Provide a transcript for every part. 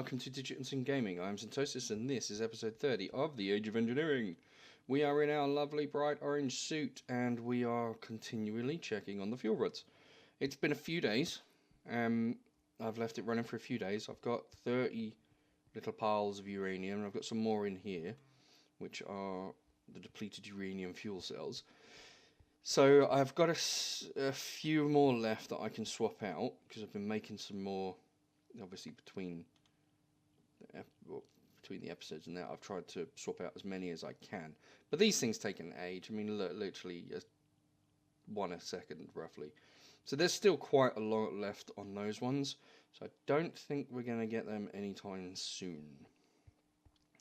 welcome to digitalSyn Gaming. I'm Syntosis and this is episode 30 of The Age of Engineering. We are in our lovely bright orange suit and we are continually checking on the fuel rods. It's been a few days. I've left it running for a few days. I've got 30 little piles of uranium and I've got some more in here, which are the depleted uranium fuel cells. So I've got a few more left that I can swap out because I've been making some more, obviously between the episodes and that. I've tried to swap out as many as I can. But these things take an age. I mean, literally one a second, roughly. So there's still quite a lot left on those ones. So I don't think we're going to get them anytime soon.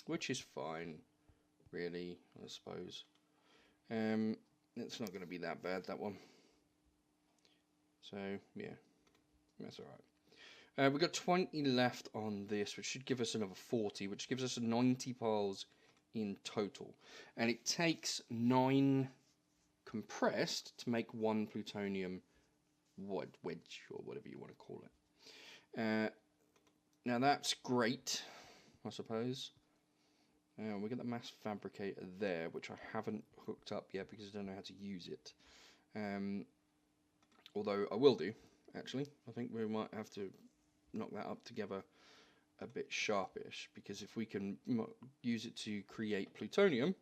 Which is fine, really, I suppose. It's not going to be that bad, that one. So, yeah, that's alright. We've got 20 left on this, which should give us another 40, which gives us 90 piles in total. And it takes 9 compressed to make 1 plutonium wedge, or whatever you want to call it. Now that's great, I suppose. We got the mass fabricator there, which I haven't hooked up yet because I don't know how to use it. Although I will do, actually. I think we might have to knock that up together a bit sharpish, because if we can use it to create plutonium,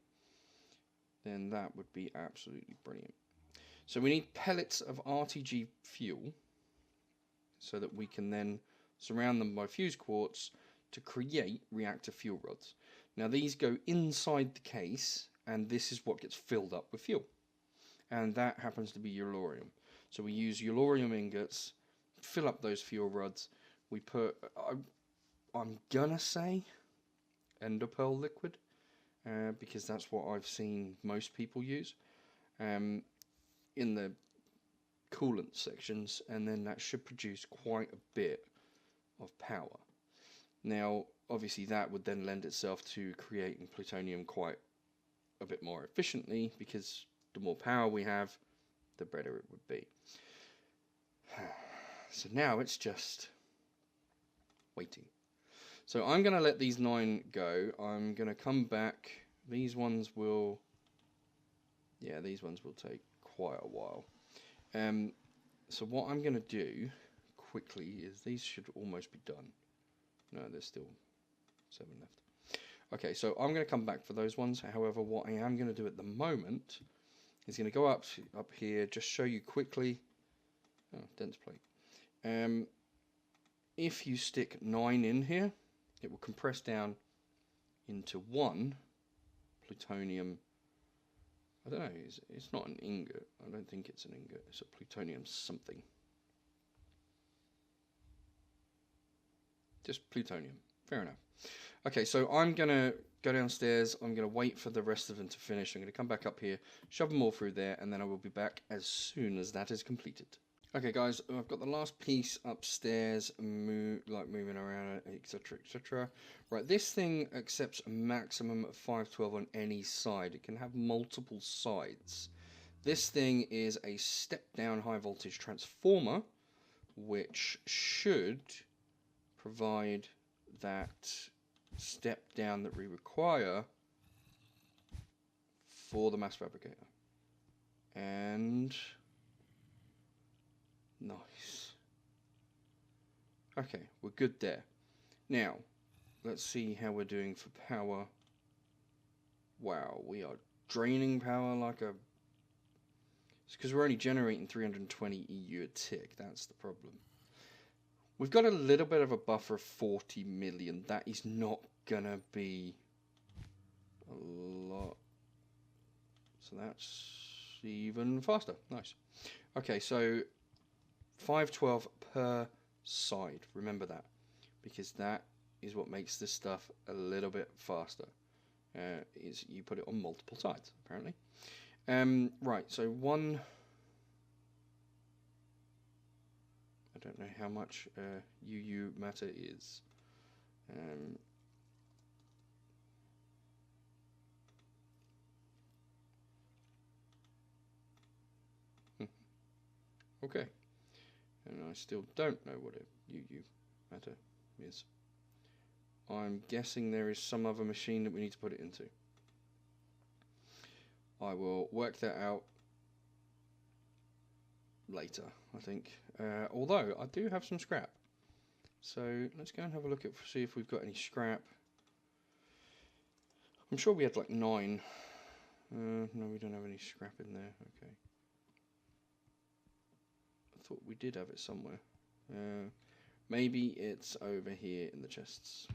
then that would be absolutely brilliant. So we need pellets of RTG fuel so that we can then surround them by fused quartz to create reactor fuel rods. Now these go inside the case and this is what gets filled up with fuel, and that happens to be uranium. So we use uranium ingots, fill up those fuel rods. We put, I'm gonna say enderpearl liquid, because that's what I've seen most people use in the coolant sections, and then that should produce quite a bit of power. Now obviously that would then lend itself to creating plutonium quite a bit more efficiently, because the more power we have, the better it would be. So now it's just waiting. So I'm going to let these 9 go. I'm going to come back. These ones will take quite a while. So what I'm going to do quickly is, these should almost be done. No, there's still 7 left. Okay, so I'm going to come back for those ones. However, what I am going to do at the moment is going to go up here, just show you quickly. Oh, dense plate. If you stick 9 in here, it will compress down into 1 plutonium. I don't know, it's not an ingot. I don't think it's an ingot. It's a plutonium something. Just plutonium. Fair enough. Okay, so I'm going to go downstairs. I'm going to wait for the rest of them to finish. I'm going to come back up here, shove them all through there, and then I will be back as soon as that is completed. Okay guys, I've got the last piece upstairs, moving around, etc, etc. Right, this thing accepts a maximum of 512 on any side. It can have multiple sides. This thing is a step-down high-voltage transformer, which should provide that step-down that we require for the mass fabricator. And nice. Okay, we're good there. Now, let's see how we're doing for power. Wow, we are draining power like a... It's because we're only generating 320 EU a tick. That's the problem. We've got a little bit of a buffer of 40 million. That is not gonna be a lot. So that's even faster. Nice. Okay, so 512 per side. Remember that, because that is what makes this stuff a little bit faster. Is you put it on multiple sides, apparently. Right, so one... I don't know how much UU matter is. Okay. And I still don't know what a UU matter is. I'm guessing there is some other machine that we need to put it into. I will work that out later, I think. Although, I do have some scrap. So, let's go and have a look at, see if we've got any scrap. I'm sure we had like 9. No, we don't have any scrap in there. Okay. I thought we did have it somewhere. Maybe it's over here in the chests.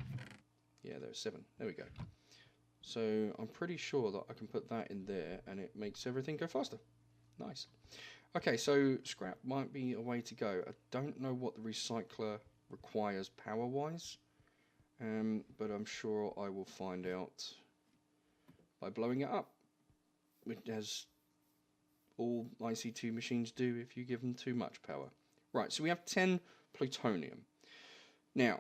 Yeah, there's 7. There we go. So I'm pretty sure that I can put that in there and it makes everything go faster. Nice. Okay, so scrap might be a way to go. I don't know what the recycler requires power-wise, but I'm sure I will find out by blowing it up, as all IC2 machines do if you give them too much power. Right, so we have 10 plutonium. Now,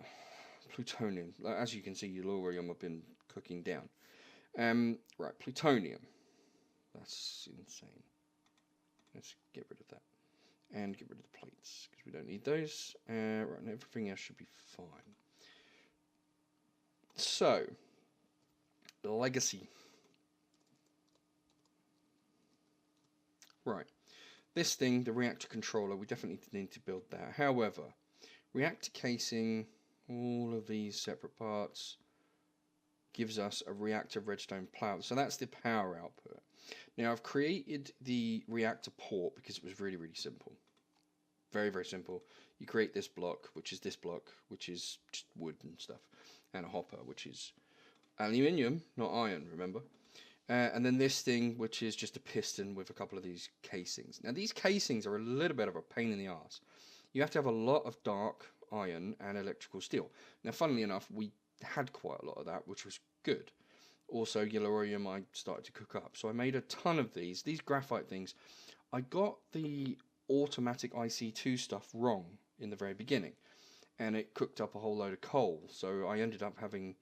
plutonium, as you can see, uranium I've been cooking down. Right, plutonium. That's insane. Let's get rid of that. And get rid of the plates, because we don't need those. Right, and everything else should be fine. So, legacy. Right, this thing, the reactor controller, we definitely need to build that. However, reactor casing, all of these separate parts, gives us a reactor redstone plow. So that's the power output. Now I've created the reactor port because it was really, really simple. Very, very simple. You create this block, which is just wood and stuff, and a hopper, which is aluminium, not iron, remember? And then this thing, which is just a piston with a couple of these casings. Now these casings are a little bit of a pain in the arse. You have to have a lot of dark iron and electrical steel. Now funnily enough, we had quite a lot of that, which was good. Also, uranium I started to cook up. So I made a ton of these graphite things. I got the automatic IC2 stuff wrong in the very beginning, and it cooked up a whole load of coal. So I ended up having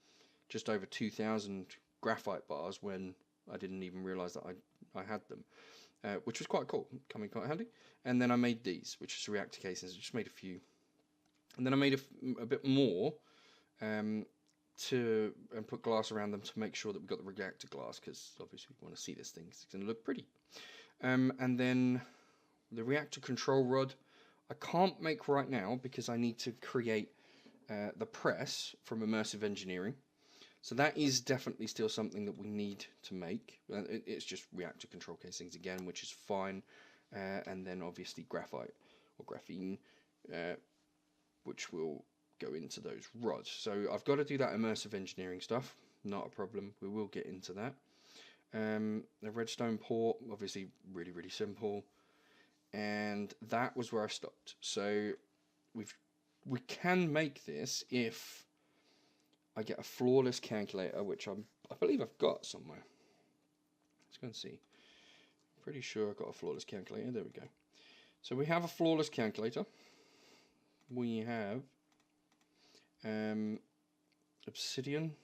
just over 2,000 graphite bars when I didn't even realise that I had them, which was quite cool, coming quite handy. And then I made these, which is reactor casings. I just made a few, and then I made a bit more, and put glass around them to make sure that we got the reactor glass, because obviously we want to see this thing. It's going to look pretty. And then the reactor control rod, I can't make right now because I need to create the press from Immersive Engineering. So that is definitely still something that we need to make. It's just reactor control casings again, which is fine. And then obviously graphite or graphene, which will go into those rods. So I've got to do that Immersive Engineering stuff. Not a problem. We will get into that. The redstone port, obviously really, really simple. And that was where I stopped. So we can make this if I get a flawless calculator, which I believe I've got somewhere. Let's go and see. I'm pretty sure I've got a flawless calculator. There we go. So we have a flawless calculator. We have obsidian.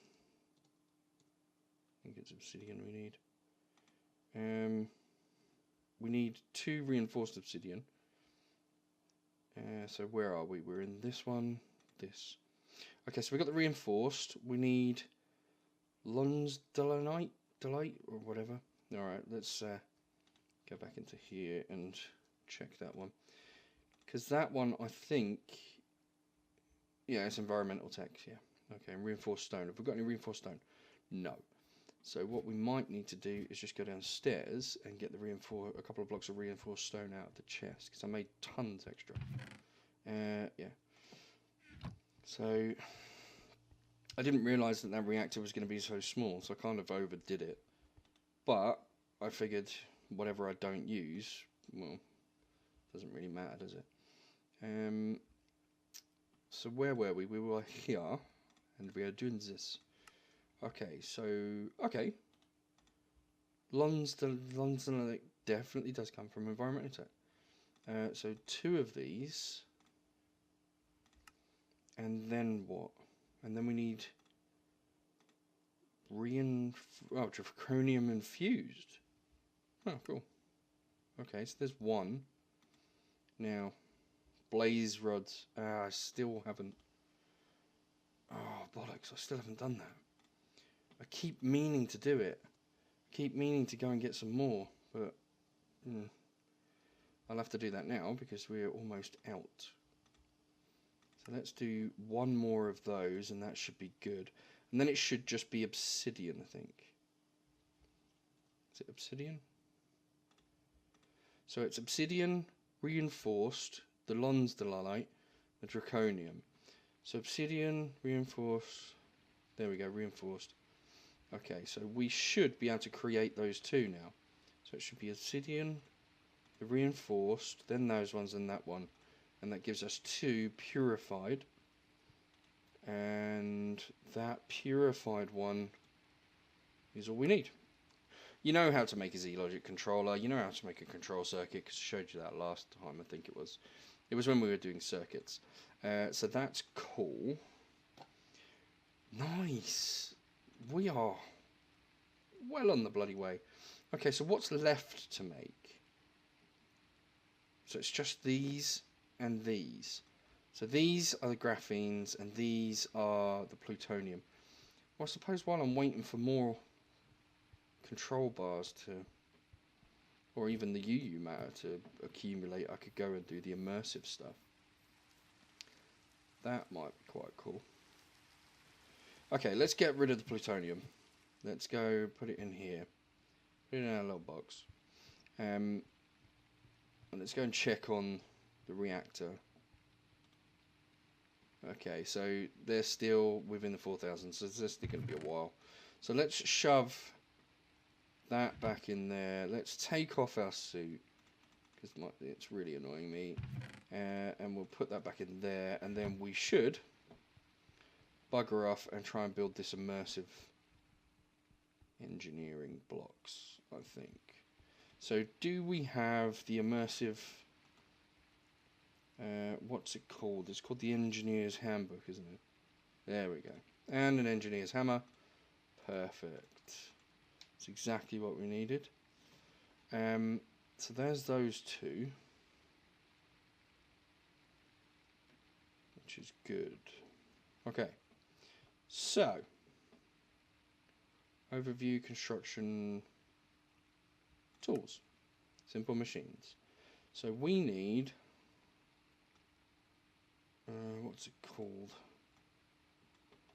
I think it's obsidian we need. We need 2 reinforced obsidian. So where are we? We're in this one. This. Okay, so we got the reinforced. We need Lonsdaleite or whatever. All right, let's go back into here and check that one, because that one I think, yeah, it's environmental tech. Yeah. Okay, and reinforced stone. Have we got any reinforced stone? No. So what we might need to do is just go downstairs and get a couple of blocks of reinforced stone out of the chest, because I made tons extra. Yeah. So I didn't realise that reactor was going to be so small, so I kind of overdid it. But I figured whatever I don't use, well, doesn't really matter, does it? So where were we? We were here, and we are doing this. Okay, so, okay. Lonsdaleite definitely does come from environmental tech. So 2 of these. And then what? And then we need draconium infused. Oh, cool. Okay, so there's 1. Now, blaze rods. I still haven't. Oh, bollocks, I still haven't done that. I keep meaning to do it. Keep meaning to go and get some more, but I'll have to do that now because we're almost out. So let's do one more of those and that should be good. And then it should just be obsidian, I think. Is it obsidian? So it's obsidian, reinforced, the Lonsdaleite, the draconium. So obsidian, reinforced, there we go, reinforced. Okay, so we should be able to create those two now. So it should be obsidian, the reinforced, then those ones and that one. And that gives us 2 purified. And that purified one is all we need. You know how to make a Z-Logic controller. You know how to make a control circuit, because I showed you that last time, I think it was. It was when we were doing circuits. So that's cool. Nice. We are well on the bloody way. Okay, so what's left to make? So it's just these and these. So these are the graphenes and these are the plutonium. Well, I suppose while I'm waiting for more control bars to, or even the UU matter to accumulate, I could go and do the immersive stuff. That might be quite cool. Okay, let's get rid of the plutonium. Let's go put it in here. Put it in our little box. And let's go and check on the reactor. Okay, so they're still within the 4,000, so this is going to be a while. So let's shove that back in there. Let's take off our suit, because it's really annoying me. And we'll put that back in there, and then we should bugger off and try and build this immersive engineering blocks, I think. So do we have the immersive, what's it called? It's called the Engineer's Handbook, isn't it? There we go. And an Engineer's Hammer. Perfect. That's exactly what we needed. So there's those two, which is good. Okay. So, overview, construction, tools, simple machines. So we need, what's it called?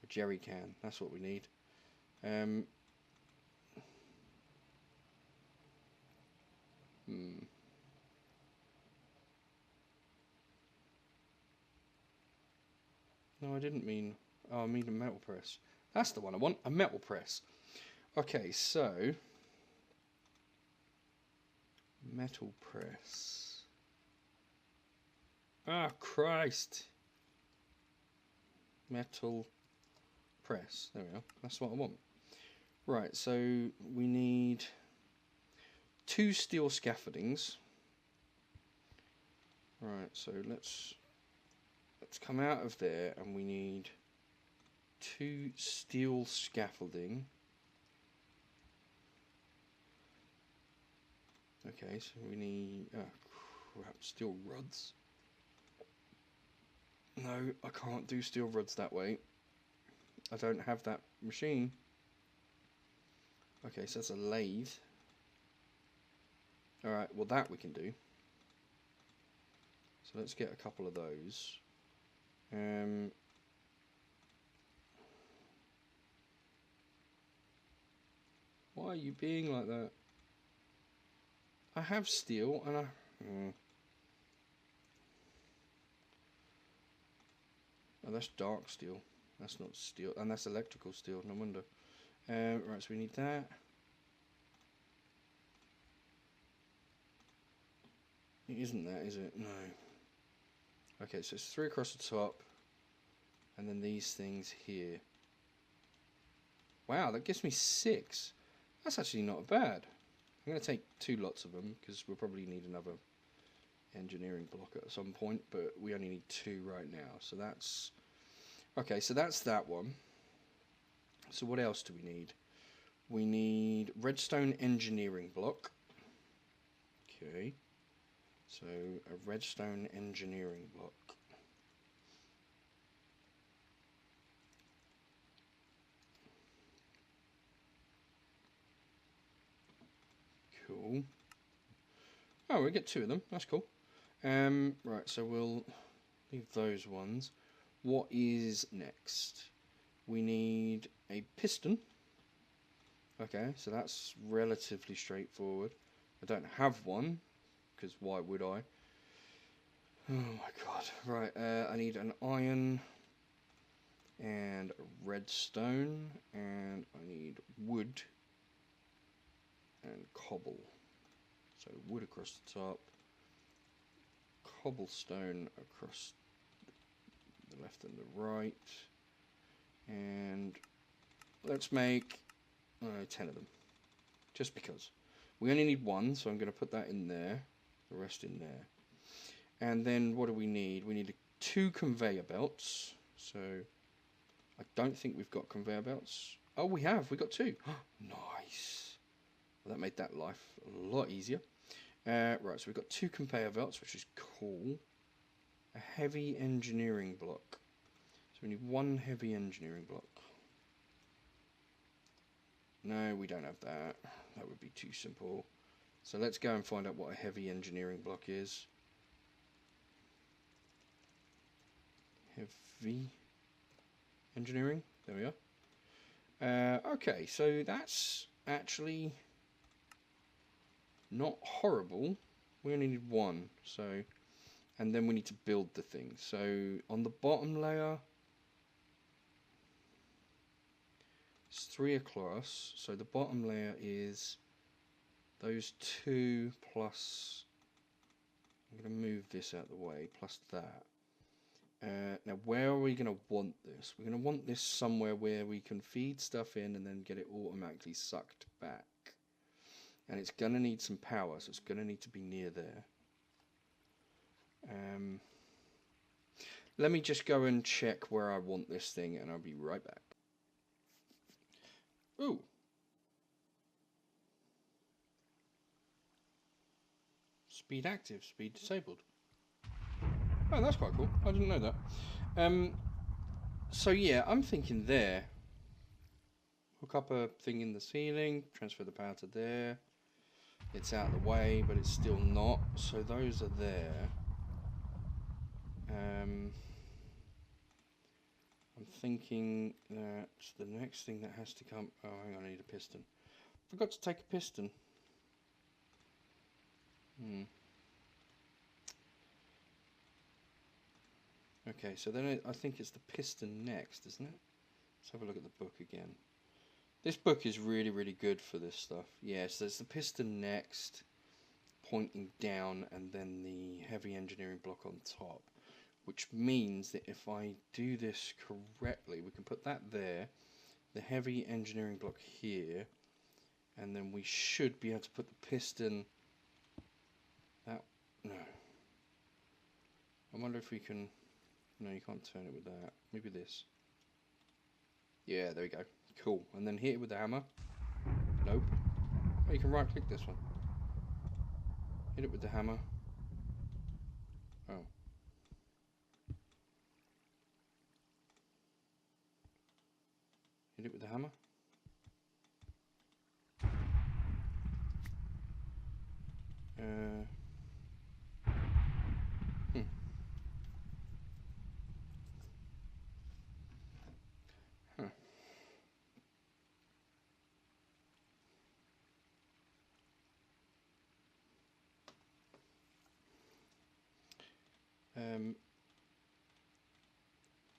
A jerry can, that's what we need. No, I didn't mean, oh, I mean a metal press. That's the one I want, a metal press. Okay, so, metal press. Ah, Christ. Metal press. There we go. That's what I want. Right, so we need 2 steel scaffoldings. Right, so let's come out of there, and we need 2 steel scaffolding. Okay, so we need, oh crap, steel rods. No, I can't do steel rods that way. I don't have that machine. Okay, so that's a lathe. Alright, well that we can do. So let's get a couple of those. Why are you being like that? I have steel and oh, that's dark steel. That's not steel, and that's electrical steel, no wonder. Right, so we need that. It isn't that, is it? No. Okay, so it's 3 across the top, and then these things here. Wow, that gives me 6. That's actually not bad. I'm going to take 2 lots of them, because we'll probably need another engineering block at some point, but we only need 2 right now. So that's... Okay, so that's that one. So what else do we need? We need redstone engineering block. Okay. So a redstone engineering block. Oh, we get 2 of them. That's cool. Right, so we'll leave those ones. What is next? We need a piston. Okay, so that's relatively straightforward. I don't have one, because why would I? Oh my god. Right, I need an iron and redstone, and I need wood and cobble. So wood across the top, cobblestone across the left and the right, and let's make 10 of them, just because. We only need 1, so I'm going to put that in there, the rest in there. And then what do we need? We need 2 conveyor belts. So I don't think we've got conveyor belts. Oh, we have. We got 2. Nice. Well, that made that life a lot easier. Right, so we've got 2 conveyor belts, which is cool. A heavy engineering block. So we need 1 heavy engineering block. No, we don't have that. That would be too simple. So let's go and find out what a heavy engineering block is. Heavy engineering. There we are. Okay, so that's actually not horrible. We only need 1. So, and then we need to build the thing. So on the bottom layer, it's 3 across. So the bottom layer is those 2 plus. I'm going to move this out of the way. Plus that. Now, where are we going to want this? We're going to want this somewhere where we can feed stuff in and then get it automatically sucked back. And it's going to need some power, so it's going to need to be near there. Let me just go and check where I want this thing, and I'll be right back. Ooh. Speed active, speed disabled. Oh, that's quite cool. I didn't know that. So yeah, I'm thinking there. Hook up a thing in the ceiling, transfer the power to there. It's out of the way, but it's still not. So those are there. I'm thinking that the next thing that has to come... Oh, hang on, I need a piston. Forgot to take a piston. Okay, so then I think it's the piston next, isn't it? Let's have a look at the book again. This book is really, really good for this stuff. Yeah, so there's the piston next, pointing down, and then the heavy engineering block on top. Which means that if I do this correctly, we can put that there, the heavy engineering block here, and then we should be able to put the piston... That... No. I wonder if we can... No, you can't turn it with that. Maybe this. Yeah, there we go. Cool. And then hit it with the hammer. Nope. Oh, you can right click this one. Hit it with the hammer. Oh. Hit it with the hammer. Huh.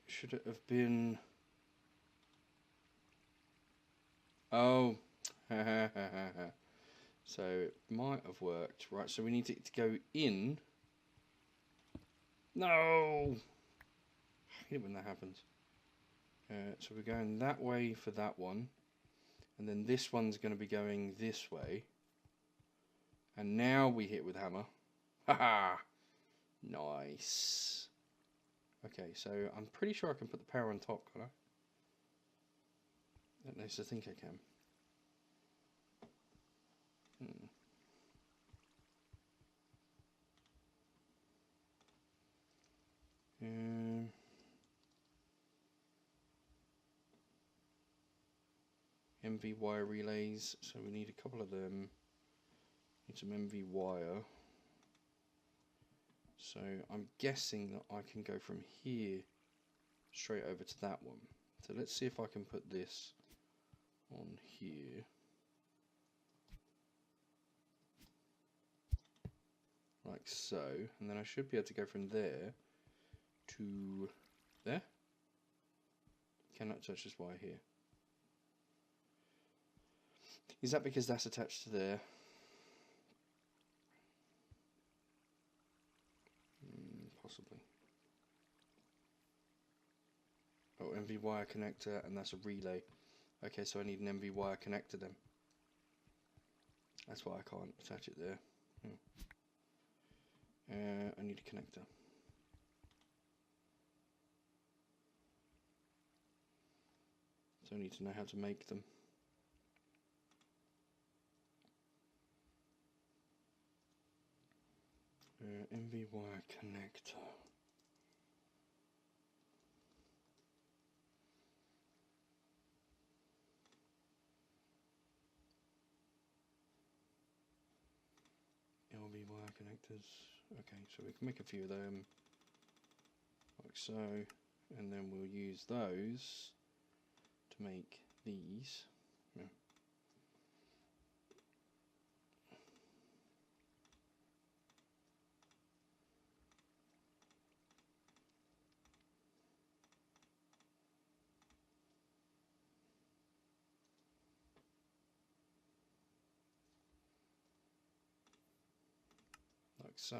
Should it have been... Oh. So it might have worked. Right, so we need it to go in. No! I hate it when that happens. So we're going that way for that one. And then this one's going to be going this way. And now we hit with hammer. Haha! Nice. Okay, so I'm pretty sure I can put the power on top, can I? At least I think I can. MV wire relays, so we need a couple of them. Need some MV wire. So I'm guessing that I can go from here straight over to that one. So let's see if I can put this on here. Like so. And then I should be able to go from there to there. Cannot touch this wire here. Is that because that's attached to there? Possibly. Oh, MV wire connector, and that's a relay. Okay, so I need an MV wire connector then. That's why I can't attach it there. I need a connector. So I need to know how to make them. MV wire connector. LV wire connectors. Okay, so we can make a few of them, like so, and then we'll use those to make these. Yeah. Like so.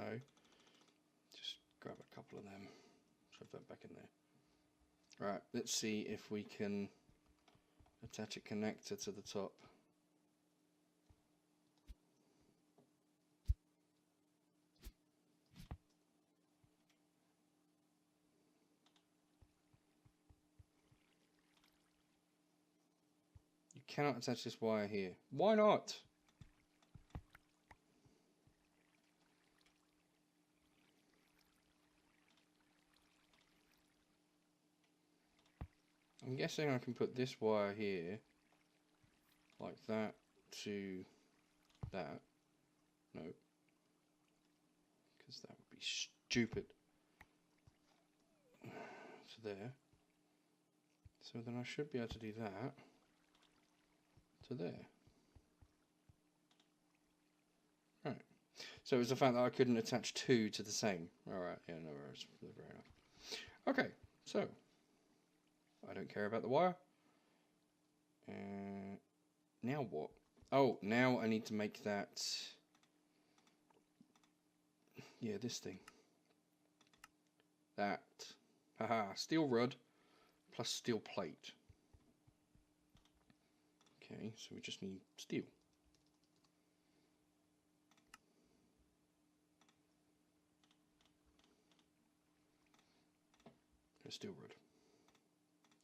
Just grab a couple of them, shove that back in there. Right, let's see if we can attach a connector to the top. You cannot attach this wire here. Why not? I'm guessing I can put this wire here, like that, to that. No. Because that would be stupid. To there. So then I should be able to do that to there. Right. So it was the fact that I couldn't attach two to the same. Alright, yeah, no worries. Fair enough. Okay, so I don't care about the wire. Now what? Oh, now I need to make that. Yeah, this thing. That. Haha, steel rod plus steel plate. Okay, so we just need steel. A steel rod.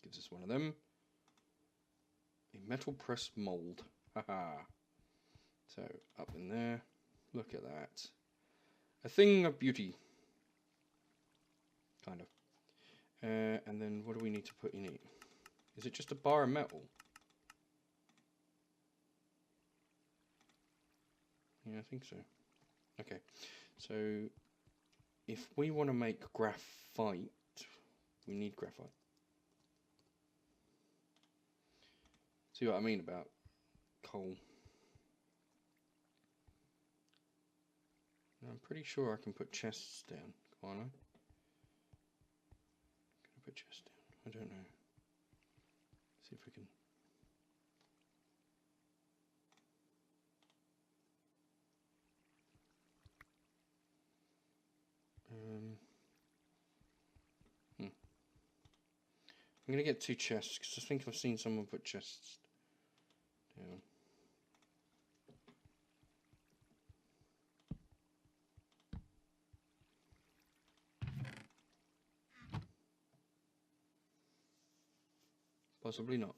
Gives us one of them. A metal press mold. Haha. So up in there. Look at that. A thing of beauty. Kind of. And then what do we need to put in it? Is it just a bar of metal? Yeah, I think so. Okay. So if we want to make graphite, we need graphite. See what I mean about coal? I'm pretty sure I can put chests down, can't I? Can I put chests down? I don't know. See if we can. I'm going to get 2 chests, because I think I've seen someone put chests down. Possibly not.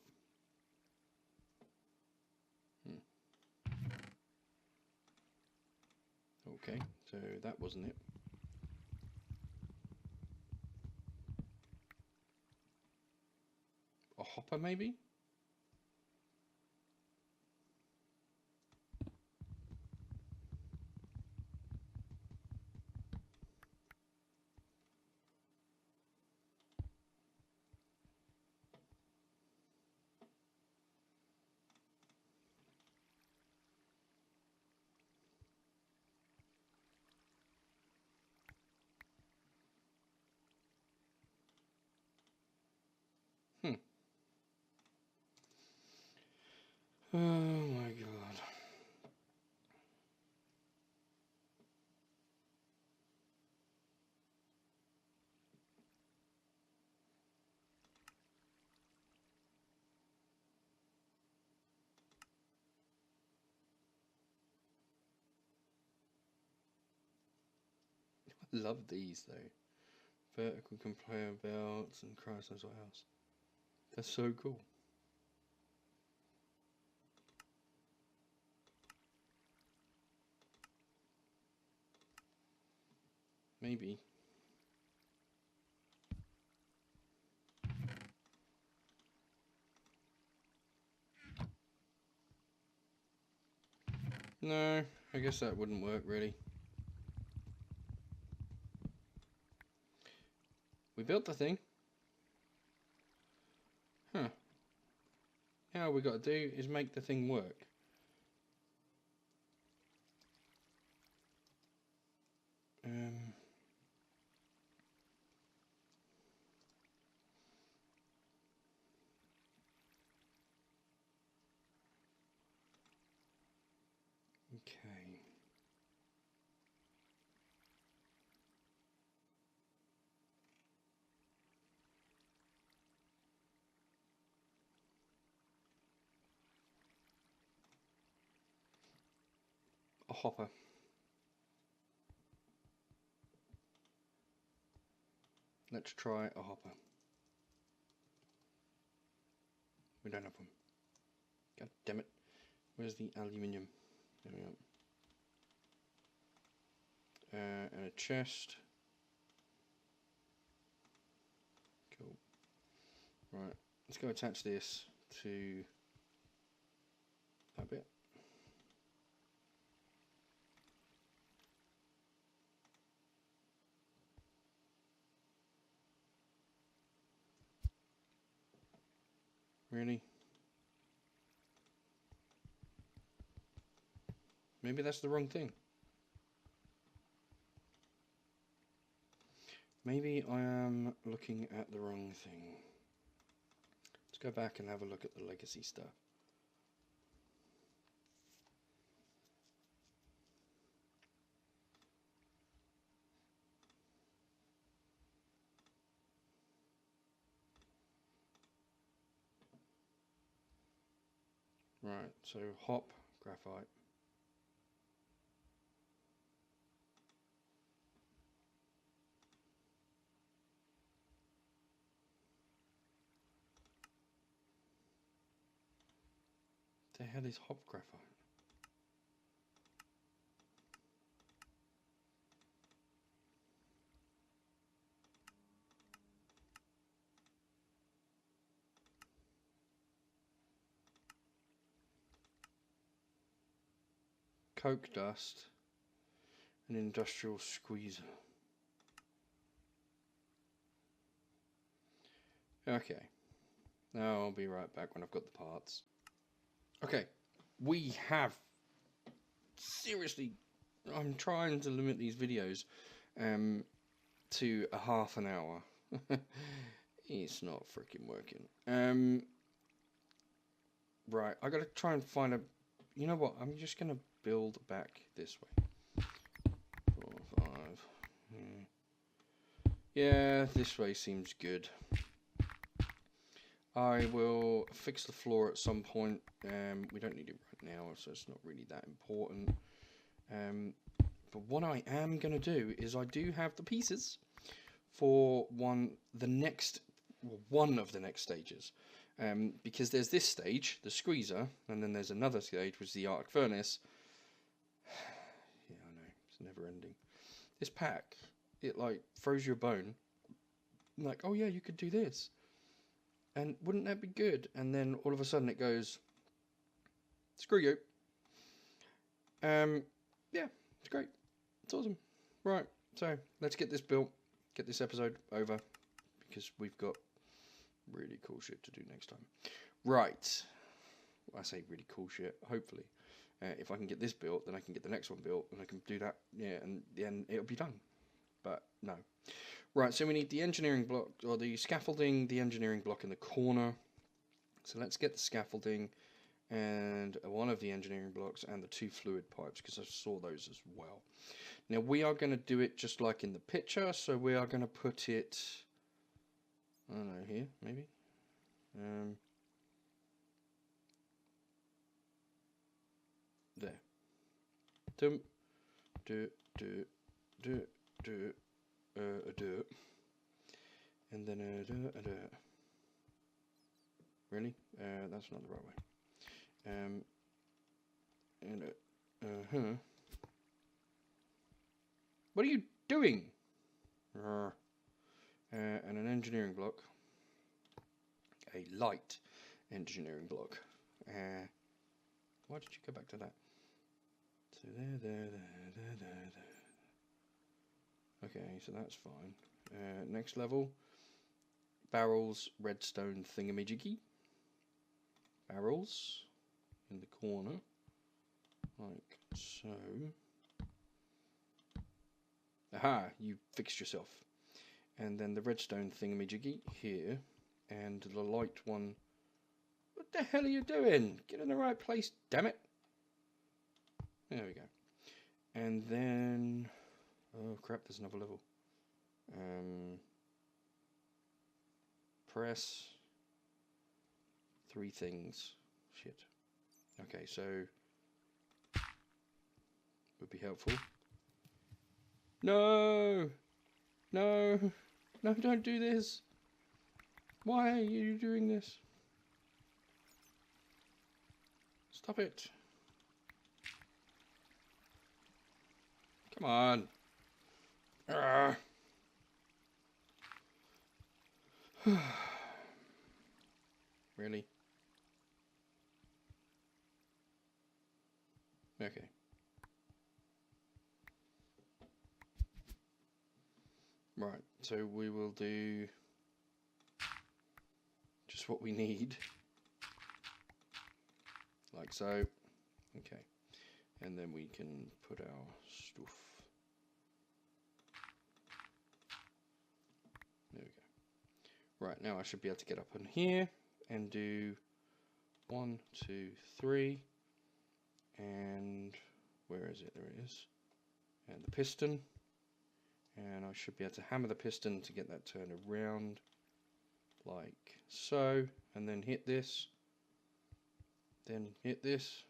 Okay, so that wasn't it. A hopper, maybe? Oh my god. I love these though. Vertical conveyor belts and Christ knows what else. That's so cool. Maybe. No, I guess that wouldn't work really. We built the thing. Huh. Now all we got to do is make the thing work. Okay. A hopper. Let's try a hopper. We don't have one. God damn it. Where's the aluminium? There we go. And a chest. Cool. Right. Let's go attach this to that bit. Really? Maybe that's the wrong thing. Maybe I am looking at the wrong thing. Let's go back and have a look at the legacy stuff. Right, so hop, graphite. The hell is hop graphite? Coke dust, an industrial squeezer. Okay, now I'll be right back when I've got the parts. Okay, we have seriously, I'm trying to limit these videos to a half an hour. It's not freaking working. Right, I gotta try and find a, you know what, I'm just gonna build back this way. 4, 5. Yeah, this way seems good. I will fix the floor at some point. We don't need it right now, so it's not really that important. But what I am going to do is I do have the pieces for one of the next stages. Because there's this stage, the squeezer, and then there's another stage, which is the arc furnace. Yeah, I know, it's never ending. This pack, it like throws you a bone. I'm like, oh yeah, you could do this. And wouldn't that be good? And then all of a sudden it goes, screw you. Yeah, it's great. It's awesome. Right, so let's get this built, get this episode over, because we've got really cool shit to do next time. Right. Well, I say really cool shit, hopefully. If I can get this built, then I can get the next one built, and I can do that, yeah, and then it'll be done. But no. Right, so we need the engineering block, or the scaffolding, the engineering block in the corner. So let's get the scaffolding, and one of the engineering blocks and the 2 fluid pipes, because I saw those as well. Now we are going to do it just like in the picture, so we are going to put it, I don't know, here maybe. There. Do, do, do, do, do, do, and then really? That's not the right way. And what are you doing? And an engineering block, a light engineering block. Why did you go back to that? So there. Okay, so that's fine. Next level, barrels, redstone thingamajiggy. Barrels in the corner, like so. Aha, you fixed yourself. And then the redstone thingamajiggy here, and the light one. What the hell are you doing? Get in the right place, damn it. There we go. And then, oh crap, there's another level. Press 3 things. Shit. Okay, so would be helpful. No, no, no! Don't do this. Why are you doing this? Stop it. Come on. Really? Okay. Right, so we will do just what we need. Like so. Okay. And then we can put our stuff. There we go. Right, now I should be able to get up in here and do 1, 2, 3. And where is it? There it is. And the piston. And I should be able to hammer the piston to get that turned around like so. And then hit this. Then hit this.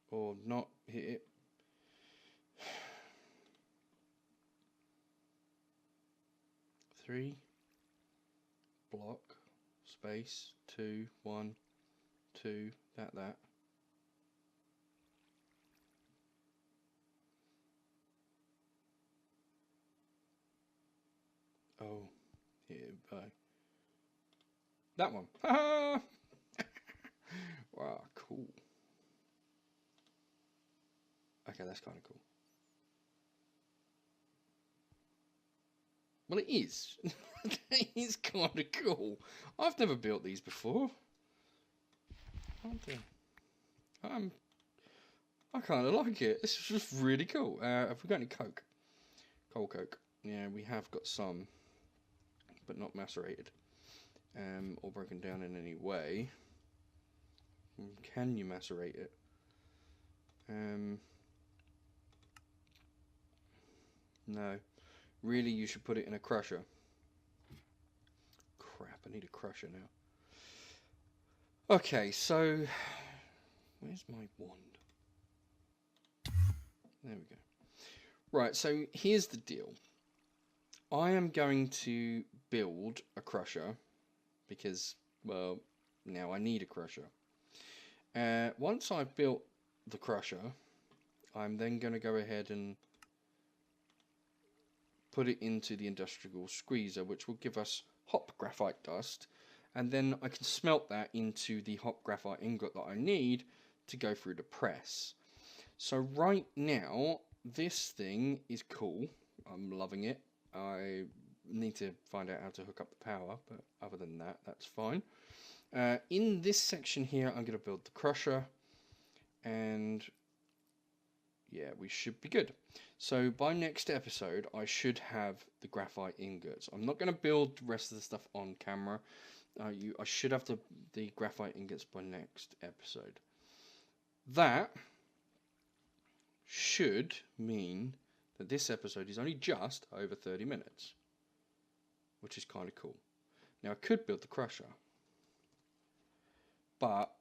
Or not hit it. Three. Block. Space. 2, 1, 2. That. Oh, yeah, bye. That one. Wow, cool. Okay, that's kind of cool. Well, it is. It is kind of cool. I've never built these before. I kind of like it. This is just really cool. Have we got any coke? Coal coke. Yeah, we have got some, but not macerated, or broken down in any way. Can you macerate it? No. Really, you should put it in a crusher. Crap, I need a crusher now. Okay, so where's my wand? There we go. Right, so here's the deal. I am going to build a crusher because, well, now I need a crusher. Once I've built the crusher, I'm then going to go ahead and put it into the industrial squeezer, which will give us hop graphite dust, and then I can smelt that into the hop graphite ingot that I need to go through the press. So right now, this thing is cool. I'm loving it. I need to find out how to hook up the power, but other than that, that's fine. In this section here, I'm going to build the crusher, and yeah, we should be good. So by next episode, I should have the graphite ingots. I'm not going to build the rest of the stuff on camera. I should have the graphite ingots by next episode. That should mean that this episode is only just over 30 minutes, which is kind of cool. Now I could build the crusher, but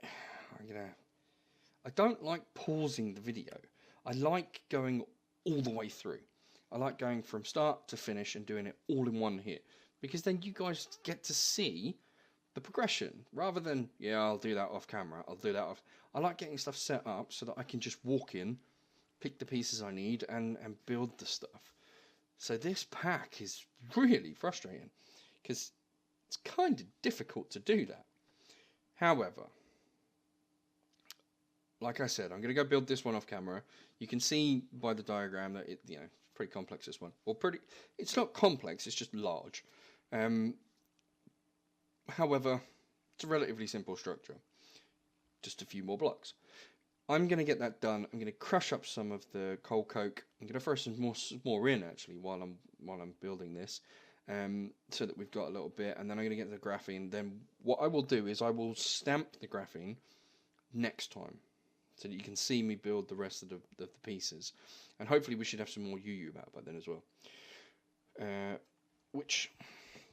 I don't like pausing the video. I like going all the way through. I like going from start to finish and doing it all in one hit, because then you guys get to see the progression rather than, yeah, I'll do that off camera, I'll do that off. I like getting stuff set up so that I can just walk in, pick the pieces I need and build the stuff. So this pack is really frustrating because it's kind of difficult to do that. However, like I said, I'm going to go build this one off camera. You can see by the diagram that it's pretty complex, this one. Or it's not complex, it's just large. However, it's a relatively simple structure. Just a few more blocks. I'm going to get that done. I'm going to crush up some of the coal coke. I'm going to throw some more in actually while I'm building this, so that we've got a little bit. And then I'm going to get the graphene. Then what I will do is I will stamp the graphene next time, so that you can see me build the rest of the pieces. And hopefully we should have some more UU out by then as well. Which,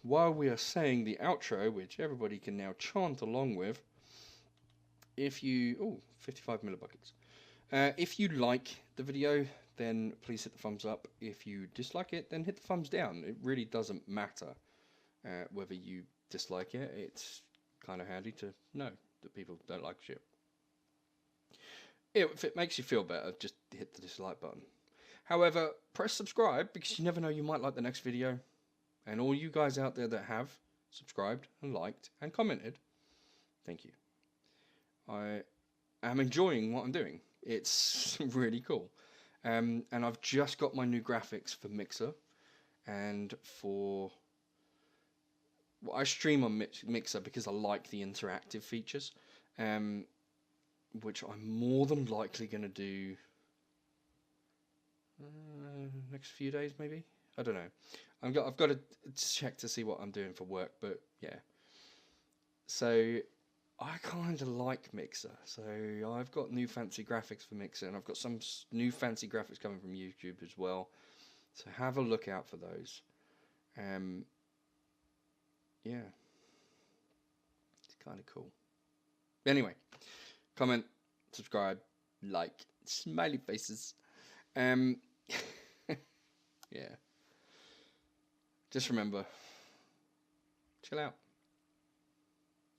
while we are saying the outro, which everybody can now chant along with, if you... 55 millibuckets. If you like the video, then please hit the thumbs up. If you dislike it, then hit the thumbs down. It really doesn't matter whether you dislike it. It's kind of handy to know that people don't like shit. If it makes you feel better, just hit the dislike button. However, press subscribe, because you never know, you might like the next video. And all you guys out there that have subscribed and liked and commented, thank you. I am enjoying what I'm doing. It's really cool. And I've just got my new graphics for Mixer and for... Well, I stream on Mixer because I like the interactive features, which I'm more than likely going to do next few days, maybe? I don't know. I've got to check to see what I'm doing for work, but yeah. So I kind of like Mixer. So I've got new fancy graphics for Mixer, and I've got some new fancy graphics coming from YouTube as well. So have a look out for those. Yeah. It's kind of cool. Anyway, comment, subscribe, like, smiley faces. Yeah. Just remember, chill out.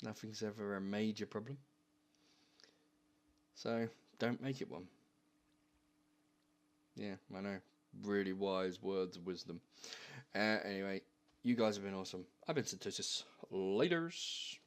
Nothing's ever a major problem. So, don't make it one. Yeah, I know. Really wise words of wisdom. Anyway, you guys have been awesome. I've been Synthesis. Laters.